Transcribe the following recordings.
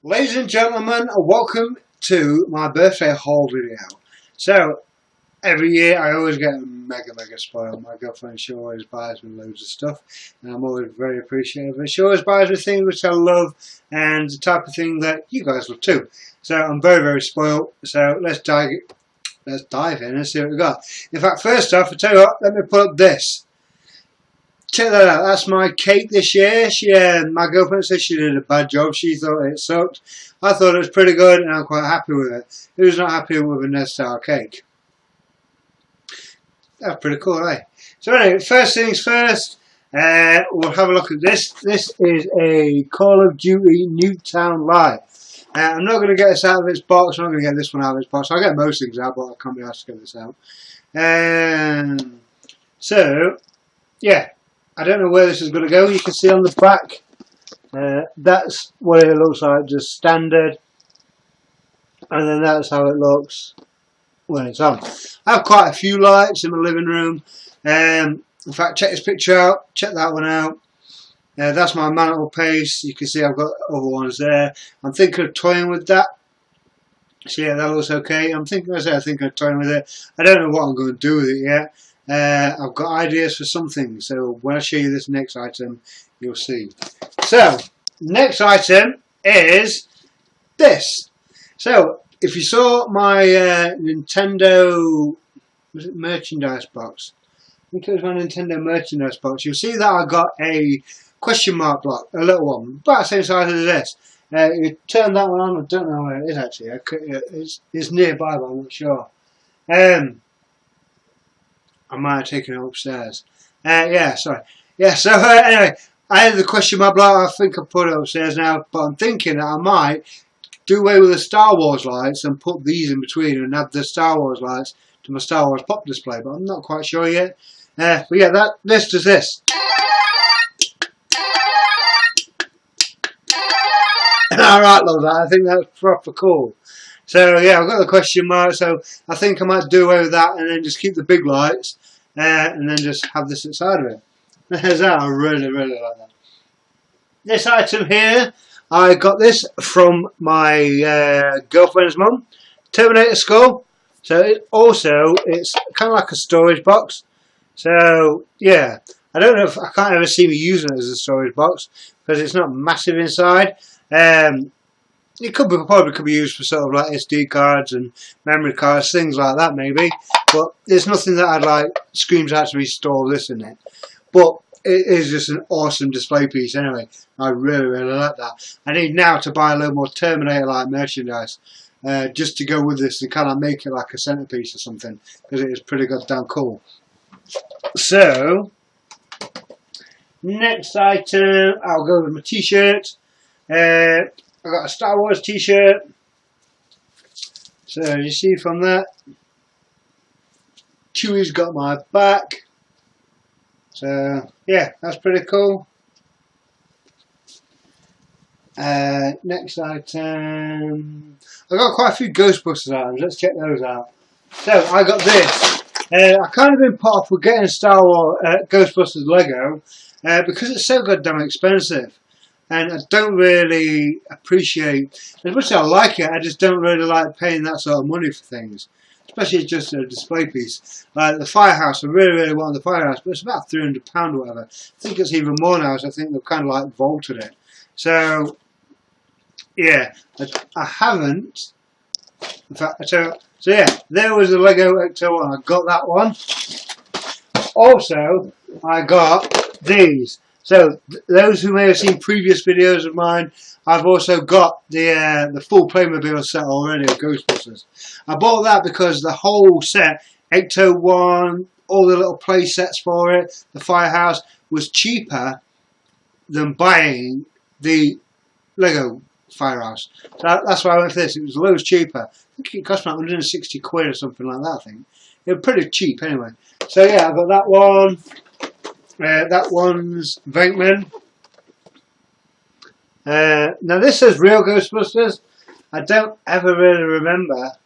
Ladies and gentlemen, welcome to my birthday haul video. So, every year I always get mega spoiled. My girlfriend, she always buys me loads of stuff, and I'm always very appreciative. And she always buys me things which I love, and the type of thing that you guys love too. So I'm very spoiled. So let's dive in and see what we got. In fact, first off, I tell you what, let me put up this. Check that out, that's my cake this year. My girlfriend said she did a bad job. She thought it sucked. I thought it was pretty good and I'm quite happy with it. Who's not happy with a Ned style cake? That's pretty cool, eh? So anyway, first things first, we'll have a look at this. This is a Call of Duty Nuketown Live. I'm not going to get this out of its box. I'm not going to get this one out of its box. I'll get most things out, but I can't be asked to get this out. So, yeah. I don't know where this is going to go. You can see on the back, that's what it looks like, just standard. And then that's how it looks when it's on. I have quite a few lights in my living room. In fact, check this picture out. Check that one out. That's my mantelpiece. You can see I've got other ones there. I'm thinking of toying with that. So yeah, that looks okay. I'm thinking of toying with it. I don't know what I'm going to do with it yet. I've got ideas for some things, so when I show you this next item, you'll see. So, next item is this. So, if you saw my Nintendo merchandise box, I think it was my Nintendo merchandise box, you'll see that I got a question mark block, a little one, about the same size as this. You turn that one on, I don't know where it is actually, it's nearby but I'm not sure. I might have taken it upstairs. Yeah, sorry. Yeah, so anyway, I had the question mark block. I think I put it upstairs now, but I'm thinking that I might do away with the Star Wars lights and put these in between and add the Star Wars lights to my Star Wars pop display, but I'm not quite sure yet. But yeah, this does this. Alright, love that. I think that's proper cool. So yeah, I've got the question mark, so I think I might do away with that and then just keep the big lights and then just have this inside of it. There's that, I really like that. This item here, I got this from my girlfriend's mum, Terminator skull. So it's kind of like a storage box. So yeah, I don't know if I can't ever see me using it as a storage box because it's not massive inside. It probably could be used for sort of like SD cards and memory cards, things like that maybe. But there's nothing that I'd like screams out to me store this in it. But it is just an awesome display piece anyway. I really like that. I need now to buy a little more Terminator-like merchandise just to go with this and kind of make it like a centerpiece or something because it is pretty goddamn cool. So, next item, I'll go with my t-shirt. I got a Star Wars t-shirt, so you see from that, Chewie's got my back, so yeah, that's pretty cool. Next item, I got quite a few Ghostbusters items, let's check those out. So I got this, I kind of been put off with getting Star Wars Ghostbusters Lego because it's so goddamn expensive. And I don't really appreciate, as much as I like it, I just don't really like paying that sort of money for things. Especially just a display piece. Like the firehouse, I really want the firehouse, but it's about £300 or whatever. I think it's even more now, so I think they've kind of like vaulted it. So, yeah, I haven't. In fact, so yeah, there was the Lego Ecto one. I got that one. Also, I got these. So, those who may have seen previous videos of mine, I've also got the full Playmobil set already of Ghostbusters. I bought that because the whole set, Ecto 1, all the little play sets for it, the firehouse, was cheaper than buying the Lego firehouse. So that's why I went for this. It was loads cheaper. I think it cost me 160 quid or something like that, I think. It was pretty cheap anyway. So yeah, I've got that one. That one's Venkman. Now this says real Ghostbusters. I don't ever really remember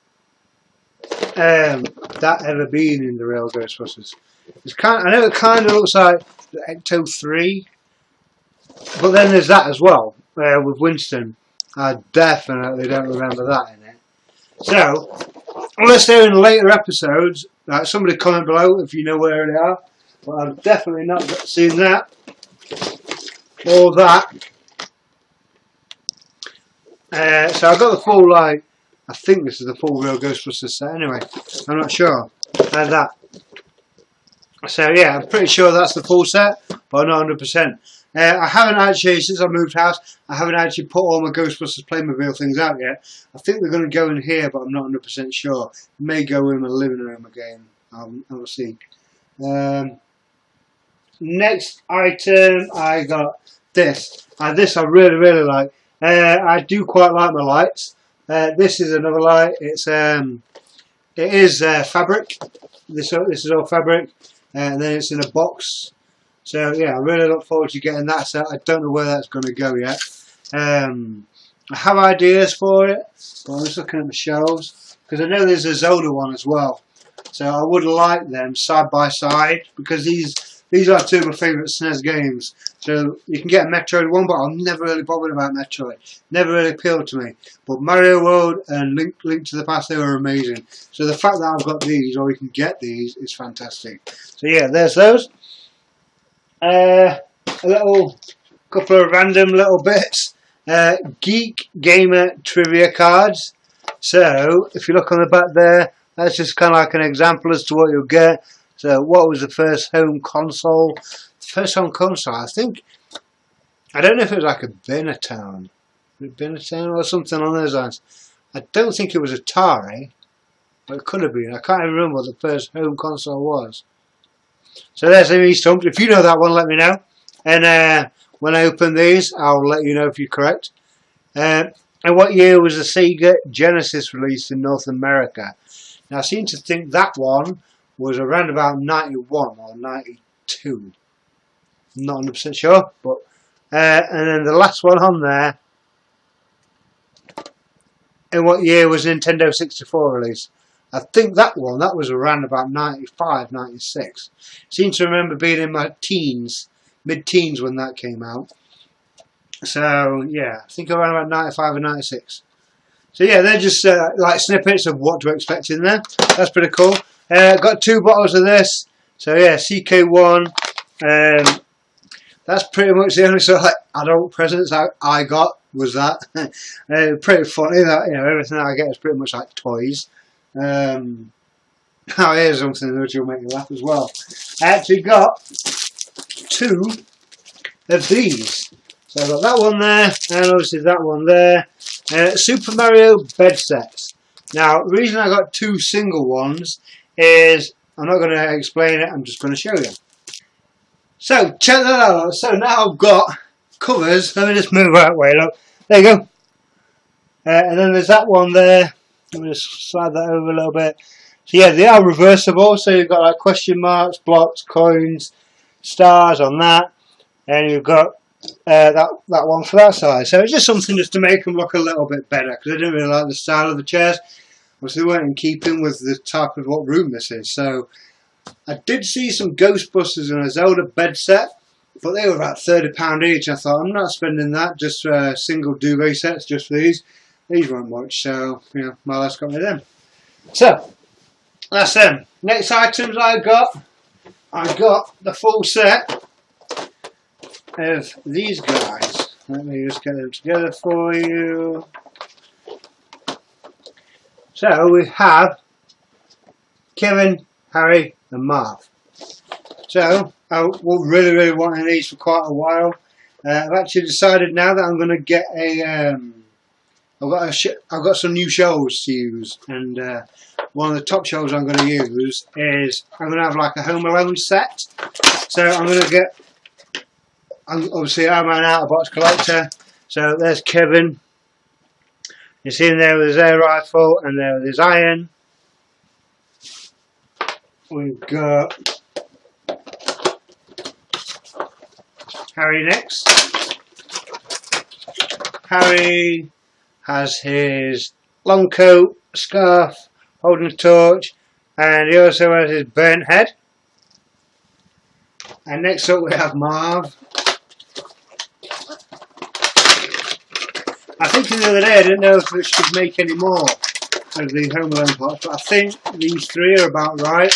that ever being in the real Ghostbusters. I know it kind of looks like the Ecto 3, but then there's that as well with Winston. I definitely don't remember that in it. So, unless they're in later episodes, somebody comment below if you know where they are. But I've definitely not seen that or that. So I got the full, like, I think this is the full real Ghostbusters set anyway. I'm not sure. That. So yeah, I'm pretty sure that's the full set, but I'm not 100%. I haven't actually, since I moved house, I haven't actually put all my Ghostbusters Playmobil things out yet. I think they're going to go in here, but I'm not 100% sure. May go in my living room again. I'll see. Next item, I got this. This I really, really like. I do quite like my lights. This is another light. It is fabric. This is all fabric, and then it's in a box. So yeah, I really look forward to getting that set. I don't know where that's going to go yet. I have ideas for it, but I'm just looking at the shelves because I know there's a Zelda one as well. So I would like them side by side because these are two of my favourite SNES games. So you can get a Metroid one, but I'm never really bothered about Metroid. Never really appealed to me. But Mario World and Link to the Past, they were amazing. So the fact that I've got these, or you can get these, is fantastic. So yeah, there's those. A little couple of random little bits. Geek Gamer Trivia cards. So if you look on the back there, that's just kind of like an example as to what you'll get. So what was the first home console? The first home console, I think, I don't know if it was like a Binatone. Binatone or something on those lines. I don't think it was Atari, but it could have been. I can't even remember what the first home console was. So there's me stumped. If you know that one, let me know. And when I open these, I'll let you know if you're correct. And what year was the Sega Genesis released in North America? Now I seem to think that one was around about 91 or 92. I'm not 100% sure, but and then the last one on there. In what year was Nintendo 64 released? I think that was around about 95, 96. Seem to remember being in my teens, mid-teens when that came out. So yeah, I think around about 95 or 96. So yeah, they're just like snippets of what to expect in there. That's pretty cool. Got 2 bottles of this. So yeah, CK1. That's pretty much the only sort of like adult presents I got was that. Pretty funny that, you know, everything that I get is pretty much like toys. Now here's something which will make you laugh as well. I actually got 2 of these. So I've got that one there, and obviously that one there. Super Mario bed sets. Now, the reason I got 2 single ones is, I'm not going to explain it, I'm just going to show you. So, check that out. So now I've got covers. Let me just move that way, look. There you go. And then there's that one there. Let me just slide that over a little bit. So yeah, they are reversible. So you've got like question marks, blocks, coins, stars on that. And you've got that one for that side. So it's just something just to make them look a little bit better, because I didn't really like the style of the chairs. Obviously they weren't in keeping with the type of what room this is. So I did see some Ghostbusters and a Zelda bed set, but they were about £30 each. I thought, I'm not spending that just for single duvet sets just for these. These weren't much, so you know, my last got me them. So that's them. Next items I got the full set of these guys. Let me just get them together for you. So we have Kevin, Harry and Marv. So I was really wanting these for quite a while. I've actually decided now that I'm going to get a I've got some new shelves to use, and one of the top shelves I'm going to use is I'm going to have like a Home Alone set. So I'm going to get, obviously I'm an out of box collector. So there's Kevin. You see him there with his air rifle and there with his iron. We've got Harry next. Harry has his long coat, scarf, holding a torch, and he also has his burnt head. And next up we have Marv. I think the other day I didn't know if we should make any more of the Home Alone pops, but I think these 3 are about right.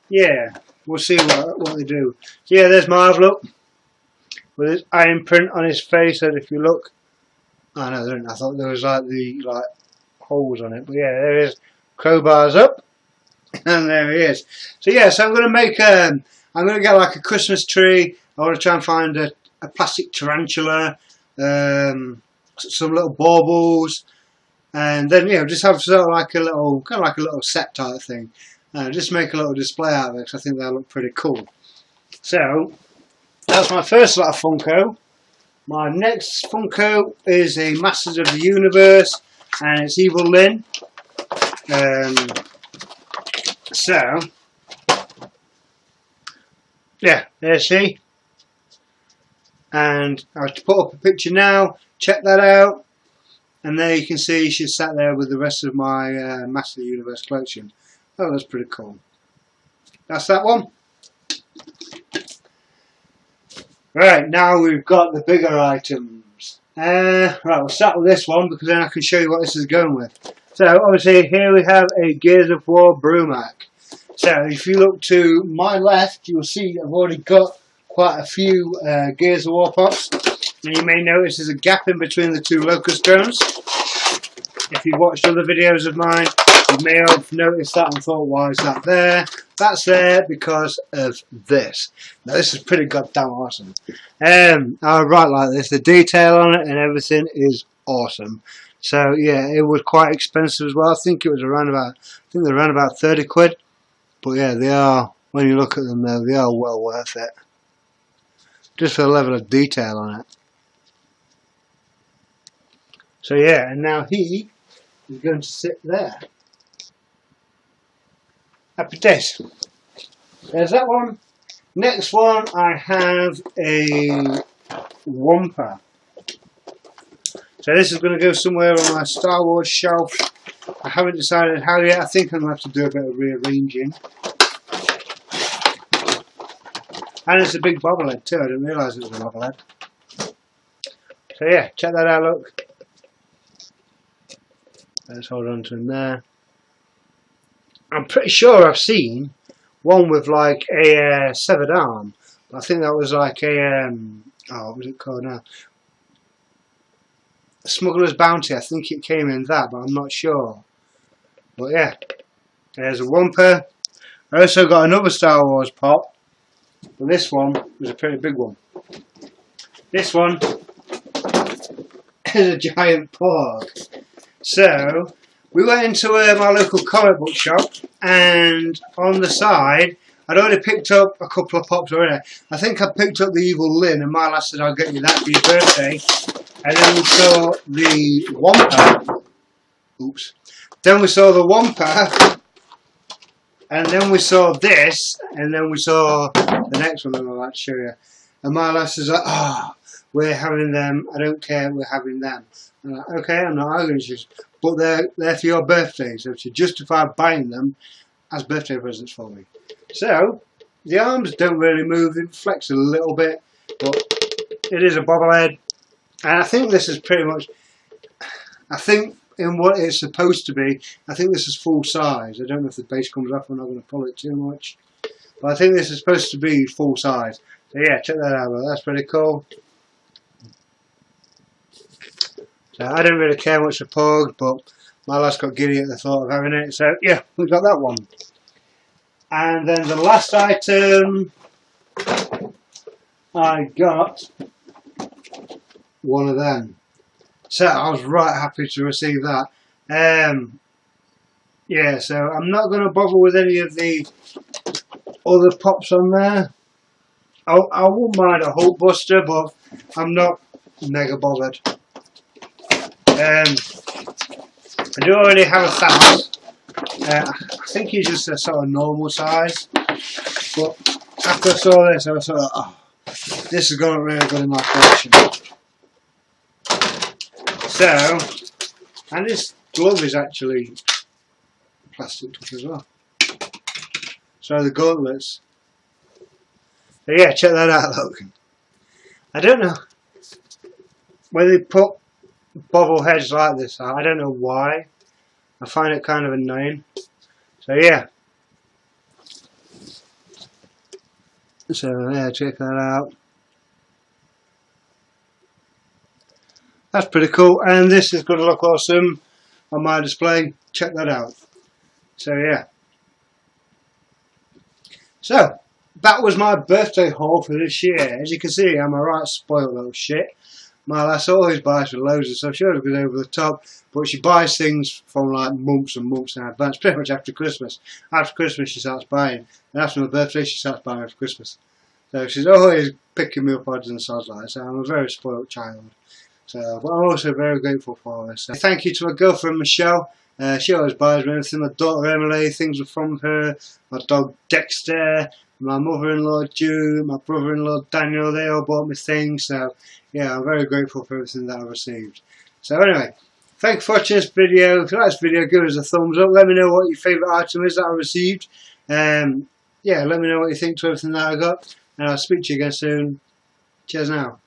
Yeah, we'll see what they do. So yeah, there's Marv, look, with his iron print on his face, and if you look, oh no, there isn't. I thought there was like the holes on it, but yeah, there is. Crowbars up, and there he is. So yeah, so I'm going to make I'm going to get like a Christmas tree. I want to try and find a plastic tarantula, some little baubles, and then just have sort of like a little set type thing. Just make a little display out of it, because I think that'll look pretty cool. So that's my first lot of Funko. My next Funko is a Masters of the Universe, and it's Evil Lynn. So yeah, there she. And I'll put up a picture now. Check that out. And there you can see she's sat there with the rest of my Master of the Universe collection. Oh, that's pretty cool. That's that one. Right, now we've got the bigger items. Right, we'll start with this one, because then I can show you what this is going with. So obviously here we have a Gears of War Brumac. So if you look to my left, you'll see I've already got quite a few Gears of War pops. And you may notice there's a gap in between the 2 Locust drones. If you've watched other videos of mine, you may have noticed that and thought, why is that there? That's there because of this. Now this is pretty goddamn awesome. I write like this, the detail on it and everything is awesome. So yeah, it was quite expensive as well. I think it was around about, they're around about 30 quid. But yeah, they are, when you look at them though, they are well worth it. Just for the level of detail on it. So yeah, and now he is going to sit there. Happy days. There's that one. Next one, I have a Wampa. So this is going to go somewhere on my Star Wars shelf. I haven't decided how yet. I think I'm going to have to do a bit of rearranging. And it's a big bobblehead too. I didn't realise it was a bobblehead. So yeah, check that out, look. Let's hold on to him there. I'm pretty sure I've seen one with like a severed arm. I think that was like a, oh, what was it called now? Smuggler's Bounty. I think it came in that, but I'm not sure. But yeah, there's a Wampa. I also got another Star Wars pop. But this one was a pretty big one. This one is a giant porg. So we went into my local comic book shop, and on the side I'd already picked up a couple of pops already. I think I picked up the Evil Lynn, and my last said I'll get you that for your birthday. And then we saw the Wampa. Oops. Then we saw the Wampa. And then we saw this, and then we saw the next one that I'd like to show you. And my last is like, oh, we're having them, I don't care, we're having them. I'm like, okay, I'm not arguing with you, but they're for your birthday, so to justify buying them as birthday presents for me. So, the arms don't really move, it flex a little bit, but it is a bobblehead. And I think this is pretty much, I think in what it's supposed to be, I think this is full size. I don't know if the base comes off, I'm not going to pull it too much. But I think this is supposed to be full size. So yeah, check that out, that's pretty cool. So I don't really care much for Porg, but my lass got giddy at the thought of having it. So yeah, we've got that one. And then the last item, I got one of them. So I was right happy to receive that. Yeah, so I'm not going to bother with any of the other pops on there. I wouldn't mind a Hulkbuster, but I'm not mega bothered. I do already have a Thanos. I think he's just a sort of normal size. But after I saw this, I was sort of, oh, this is going to look really good in my collection. So, and this glove is actually plastic top as well. So the gauntlets. So yeah, check that out, look. I don't know when they put bobble heads like this, I don't know why. I find it kind of annoying. So yeah. So yeah, check that out. That's pretty cool, and this is going to look awesome on my display. Check that out. So yeah. So that was my birthday haul for this year. As you can see, I'm a right spoiled little shit. My lass always buys for loads of stuff. She always goes over the top, but she buys things from like months and months in advance, pretty much after Christmas. After Christmas she starts buying, and after my birthday she starts buying after Christmas. So she's always picking me up odds and sods like that. So I'm a very spoiled child. So, but I'm also very grateful for her. So thank you to my girlfriend Michelle. She always buys me everything. My daughter Emily, things are from her. My dog Dexter, my mother-in-law June, my brother-in-law Daniel, they all bought me things. So yeah, I'm very grateful for everything that I've received. So anyway, thanks for watching this video. If you like this video, give us a thumbs up. Let me know what your favourite item is that I received. Yeah, let me know what you think to everything that I got. And I'll speak to you again soon. Cheers now.